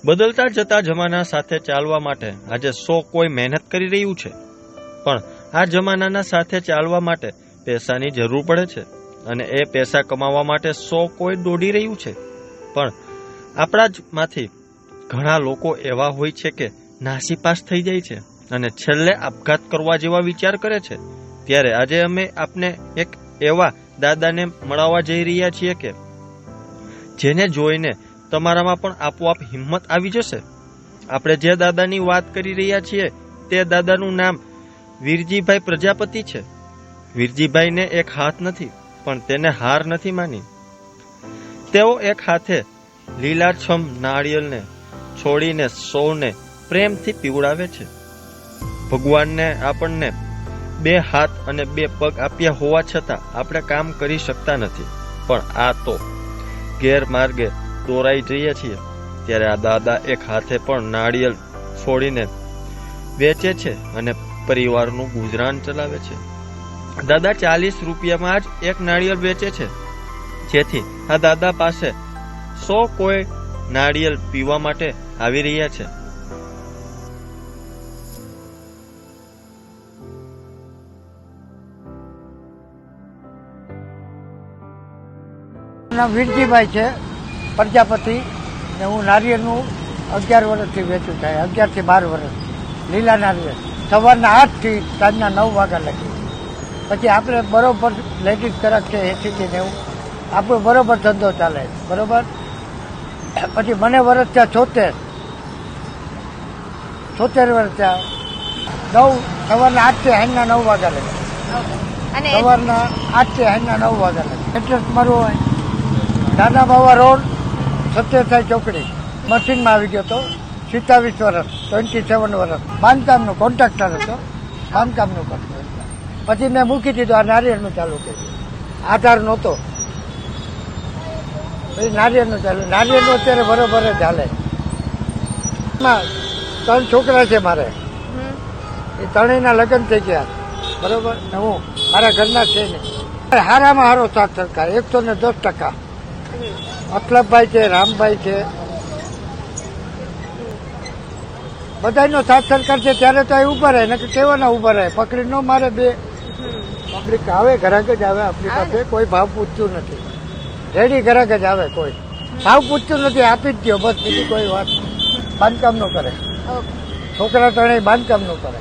બદલતા જતા જમાના સાથે ચાલવા માટે આજે કોઈ મહેનત કરી રહ્યું છે, પણ આ જમાનાના સાથે ચાલવા માટે પૈસાની જરૂર પડે છે અને એ પૈસા કમાવા માટે કોઈ દોડી રહ્યું છે. પણ આપણા જ માંથી ઘણા લોકો એવા હોય છે કે નાસીપાસ થઈ જાય છે અને છેલ્લે આપઘાત કરવા જેવા વિચાર કરે છે. ત્યારે આજે અમે આપને એક એવા દાદાને મળવા જઈ રહ્યા છીએ કે જેને જોઈને તમારામાં પણ આપોઆપ હિંમત આવી જશે. આપણે જે દાદાની વાત કરી રહ્યા છીએ તે દાદાનું નામ વીરજીભાઈ પ્રજાપતિ છે. વીરજીભાઈને એક હાથ નથી, પણ તેને હાર નથી માની. તેઓ એક હાથે લીલાછમ નાળિયેરને છોડીને સૌને પ્રેમથી પીવડાવે છે. ભગવાનને આપણને 2 હાથ અને 2 પગ આપ્યા હોવા છતાં આપણે કામ કરી શકતા નથી, પણ આ તો ગેરમાર્ગે દોરાઈ જઈએ છીએ. ત્યારે આ દાદા એક હાથે પણ નાળિયેર છોડીને વેચે છે અને પરિવારનું ગુજરાન ચલાવે છે. દાદા 40 રૂપિયામાં જ એક નાળિયેર વેચે છે, જેથી આ દાદા પાસે કોઈ નાળિયેર પીવા માટે આવી રહ્યા છે. નામ વીરજીભાઈ છે પ્રજાપતિ ને હું નારિયેળનું 11 વર્ષથી વેચું થાય, 11 થી 12 વર્ષ લીલા નારિયેળ સવારના 8 થી સાંજના 9 વાગ્યા લગી. પછી આપણે બરોબર લેડીઝ કરાક છે 80 થી 90 આપણો બરોબર ધંધો ચાલે બરોબર. પછી મને વર્ષ થયા 76 વર્ષ થયા. સવારના 8 થી સાંજના 9 વાગ્યા લગી, સવારના 8 થી સાંજના 9 વાગ્યા લગી. એડ્રેસ મારું હોય દાદા બાવા રોડ, સત્યસાઈ ચોકડી. મશીનમાં આવી ગયો હતો 27 વર્ષ, 27 વર્ષ. બાંધકામનો કોન્ટ્રાક્ટર હતો, બાંધકામનું કરતો. પછી મેં મૂકી દીધું, આ નારિયેળનું ચાલુ કર્યું. આધાર નહોતો, પછી નારિયેળનું ચાલુ. નારિયેળનું અત્યારે બરોબર જ હાલે. 3 છોકરા છે મારે, એ ત્રણેયના લગ્ન થઈ ગયા બરોબર. ને હું મારા ઘરના છે ને હારામાં હારો સાથ સરકાર 110%. મતલબભાઈ છે, રામભાઈ છે, બધાનો સાથ સરકાર છે. ત્યારે તો એ ઉભા રહે ને કેવાના ઉભા રહે, પકડી ન મારે. 2 પબ્લિક આવે, ગ્રાહક જ આવે આપણી પાસે. કોઈ ભાવ પૂછતું નથી, રેડી ગ્રાહક જ આવે. કોઈ ભાવ પૂછતું નથી, આપી જ દો બસ, બીજી કોઈ વાત. બાંધકામ નું કરે, છોકરા ત્રણેય બાંધકામ નું કરે.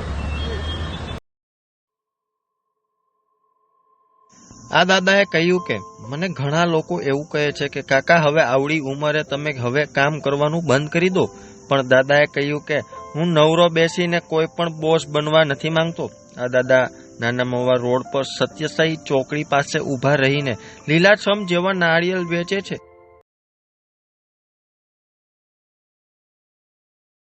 આ દાદાએ કહ્યું કે મને ઘણા લોકો એવું કહે છે કે કાકા હવે આવડી ઉંમરે તમે હવે કામ કરવાનું બંધ કરી દો. પણ દાદાએ કહ્યું કે હું નવરો બેસીને કોઈ પણ બોસ બનવા નથી માંગતો. આ દાદા નાના મવા રોડ પર સત્યસાઈ ચોકડી પાસે ઊભા રહીને લીલાછમ જેવા નાળિયેર વેચે છે.